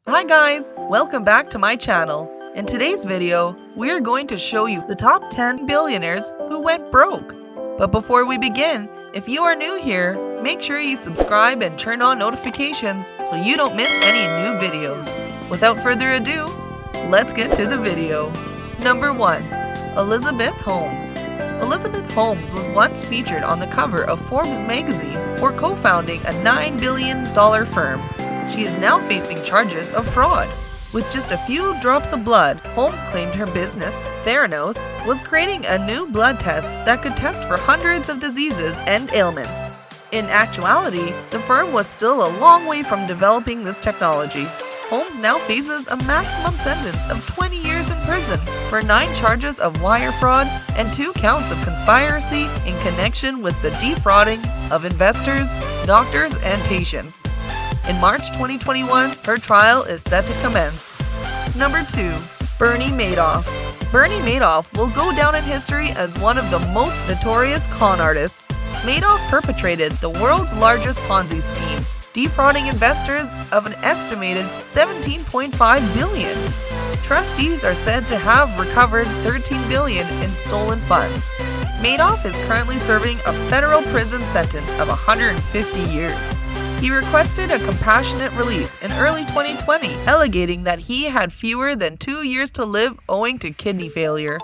Hi guys, welcome back to my channel. In today's video, we are going to show you the top 10 billionaires who went broke. But before we begin, if you are new here, make sure you subscribe and turn on notifications so you don't miss any new videos. Without further ado, let's get to the video. Number 1. Elizabeth Holmes. Elizabeth Holmes was once featured on the cover of Forbes magazine for co-founding a $9 billion firm. She is now facing charges of fraud. With just a few drops of blood, Holmes claimed her business, Theranos, was creating a new blood test that could test for hundreds of diseases and ailments. In actuality, the firm was still a long way from developing this technology. Holmes now faces a maximum sentence of 20 years in prison for 9 charges of wire fraud and 2 counts of conspiracy in connection with the defrauding of investors, doctors, and patients. In March 2021, her trial is set to commence. Number 2. Bernie Madoff. Bernie Madoff will go down in history as one of the most notorious con artists. Madoff perpetrated the world's largest Ponzi scheme, defrauding investors of an estimated $17.5 billion. Trustees are said to have recovered $13 billion in stolen funds. Madoff is currently serving a federal prison sentence of 150 years. He requested a compassionate release in early 2020, alleging that he had fewer than 2 years to live owing to kidney failure.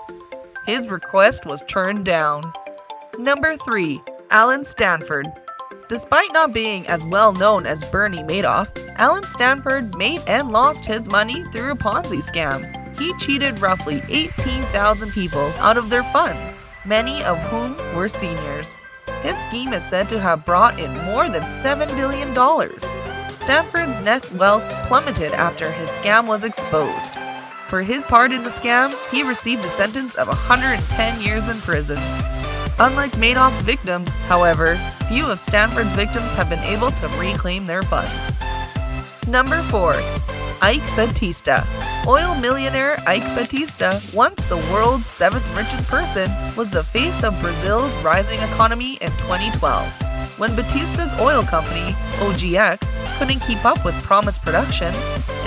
His request was turned down. Number 3. Alan Stanford. Despite not being as well known as Bernie Madoff, Alan Stanford made and lost his money through a Ponzi scam. He cheated roughly 18,000 people out of their funds, many of whom were seniors. His scheme is said to have brought in more than $7 billion. Stanford's net wealth plummeted after his scam was exposed. For his part in the scam, he received a sentence of 110 years in prison. Unlike Madoff's victims, however, few of Stanford's victims have been able to reclaim their funds. Number 4. Ike Batista. Oil millionaire Ike Batista, once the world's 7th richest person, was the face of Brazil's rising economy in 2012. When Batista's oil company, OGX, couldn't keep up with promised production,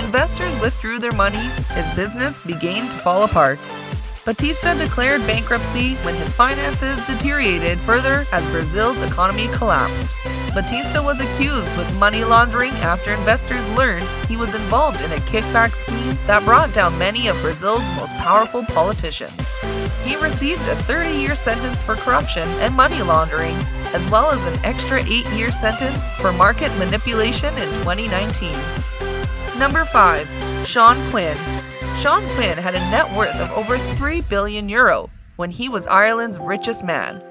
investors withdrew their money, his business began to fall apart. Batista declared bankruptcy when his finances deteriorated further as Brazil's economy collapsed. Batista was accused with money laundering after investors learned he was involved in a kickback scheme that brought down many of Brazil's most powerful politicians. He received a 30-year sentence for corruption and money laundering, as well as an extra 8-year sentence for market manipulation in 2019. Number 5. Sean Quinn. Sean Quinn had a net worth of over €3 billion when he was Ireland's richest man.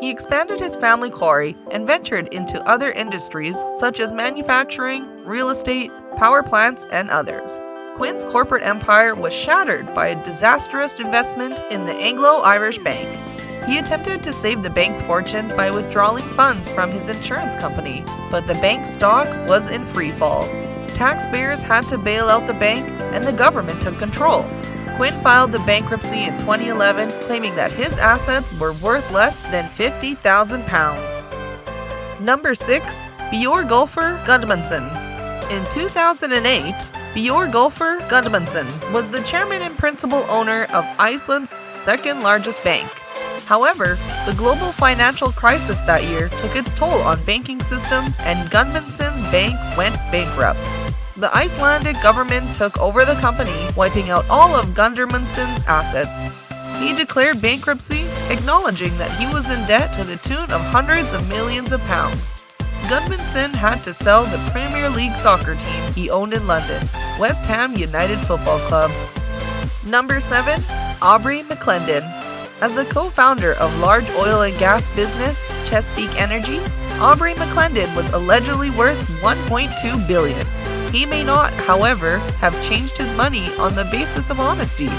He expanded his family quarry and ventured into other industries such as manufacturing, real estate, power plants, and others. Quinn's corporate empire was shattered by a disastrous investment in the Anglo-Irish Bank. He attempted to save the bank's fortune by withdrawing funds from his insurance company, but the bank's stock was in free fall. Taxpayers had to bail out the bank, and the government took control. Quinn filed the bankruptcy in 2011, claiming that his assets were worth less than £50,000. Number 6. Björgulfur Gudmundsson. In 2008, Björgulfur Gudmundsson was the chairman and principal owner of Iceland's second largest bank. However, the global financial crisis that year took its toll on banking systems, and Gudmundsson's bank went bankrupt. The Icelandic government took over the company, wiping out all of Gudmundsson's assets. He declared bankruptcy, acknowledging that he was in debt to the tune of hundreds of millions of pounds. Gudmundsson had to sell the Premier League soccer team he owned in London, West Ham United Football Club. Number 7. Aubrey McClendon. As the co-founder of large oil and gas business Chesapeake Energy, Aubrey McClendon was allegedly worth $1.2 billion. He may not, however, have changed his money on the basis of honesty.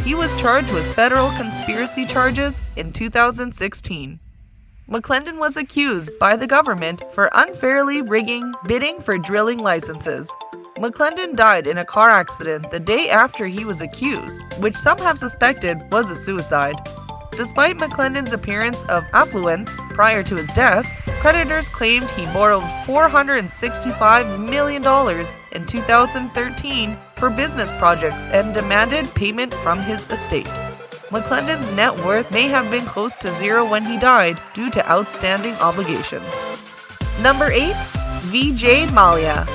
He was charged with federal conspiracy charges in 2016. McClendon was accused by the government for unfairly rigging bidding for drilling licenses. McClendon died in a car accident the day after he was accused, which some have suspected was a suicide. Despite McClendon's appearance of affluence prior to his death, Creditors claimed he borrowed $465 million in 2013 for business projects and demanded payment from his estate. McClendon's net worth may have been close to zero when he died due to outstanding obligations. Number 8. Vijay Mallya.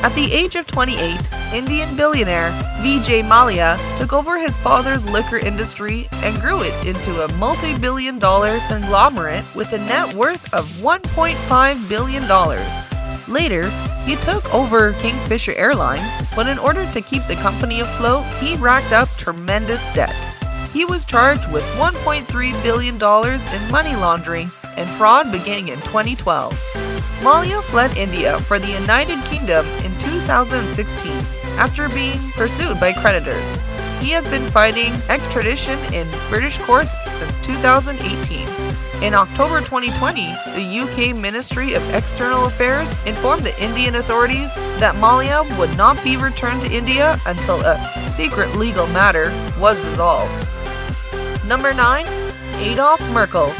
At the age of 28, Indian billionaire Vijay Mallya took over his father's liquor industry and grew it into a multi-billion-dollar conglomerate with a net worth of $1.5 billion. Later, he took over Kingfisher Airlines, but in order to keep the company afloat, he racked up tremendous debt. He was charged with $1.3 billion in money laundering and fraud beginning in 2012. Mallya fled India for the United Kingdom in 2016 after being pursued by creditors. He has been fighting extradition in British courts since 2018. In October 2020, the UK Ministry of External Affairs informed the Indian authorities that Mallya would not be returned to India until a secret legal matter was resolved. Number 9. Adolf Merkel.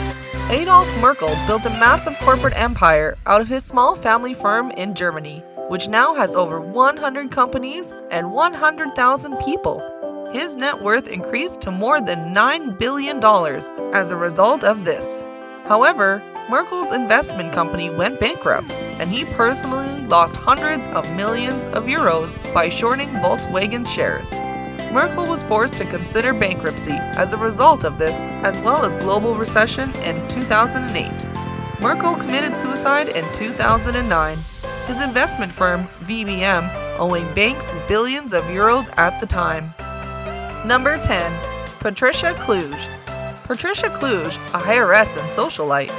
Adolf Merkel built a massive corporate empire out of his small family firm in Germany, which now has over 100 companies and 100,000 people. His net worth increased to more than $9 billion as a result of this. However, Merkel's investment company went bankrupt, and he personally lost hundreds of millions of euros by shorting Volkswagen shares. Merkel was forced to consider bankruptcy as a result of this, as well as global recession in 2008. Merkel committed suicide in 2009, his investment firm, VBM, owing banks billions of euros at the time. Number 10. Patricia Kluge. Patricia Kluge, a heiress and socialite,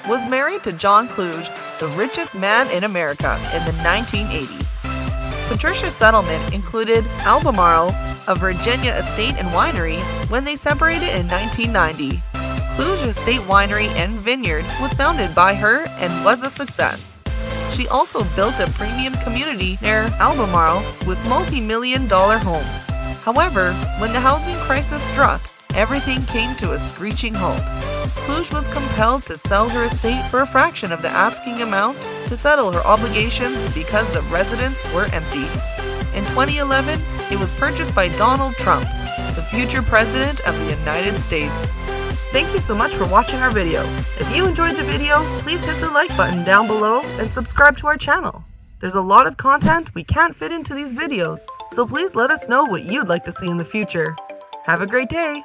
was married to John Kluge, the richest man in America, in the 1980s. Patricia's settlement included Albemarle, a Virginia estate and winery, when they separated in 1990. Kluge Estate Winery and Vineyard was founded by her and was a success. She also built a premium community near Albemarle with multi-million-dollar homes. However, when the housing crisis struck, everything came to a screeching halt. Kluge was compelled to sell her estate for a fraction of the asking amount to settle her obligations because the residents were empty. In 2011, it was purchased by Donald Trump, the future president of the United States. Thank you so much for watching our video. If you enjoyed the video, please hit the like button down below and subscribe to our channel. There's a lot of content we can't fit into these videos, so please let us know what you'd like to see in the future. Have a great day!